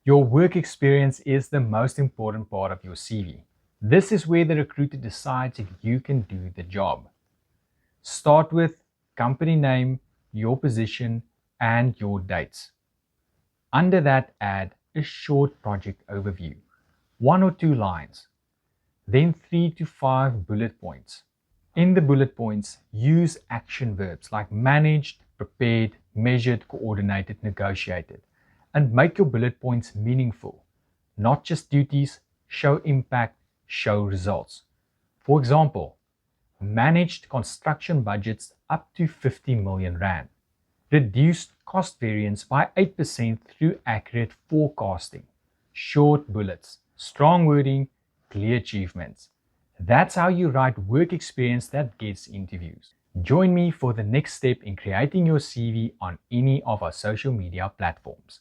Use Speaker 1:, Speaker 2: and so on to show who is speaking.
Speaker 1: Your work experience is the most important part of your CV. This is where the recruiter decides if you can do the job. Start with company name, your position, and your dates. Under that, add a short project overview, 1 or 2 lines, then 3 to 5 bullet points. In the bullet points, use action verbs like managed, prepared, measured, coordinated, negotiated, and make your bullet points meaningful. Not just duties, show impact, show results. For example, managed construction budgets up to 50 million rand, reduced cost variance by 8% through accurate forecasting. Short bullets, strong wording, clear achievements. That's how you write work experience that gets interviews. Join me for the next step in creating your CV on any of our social media platforms.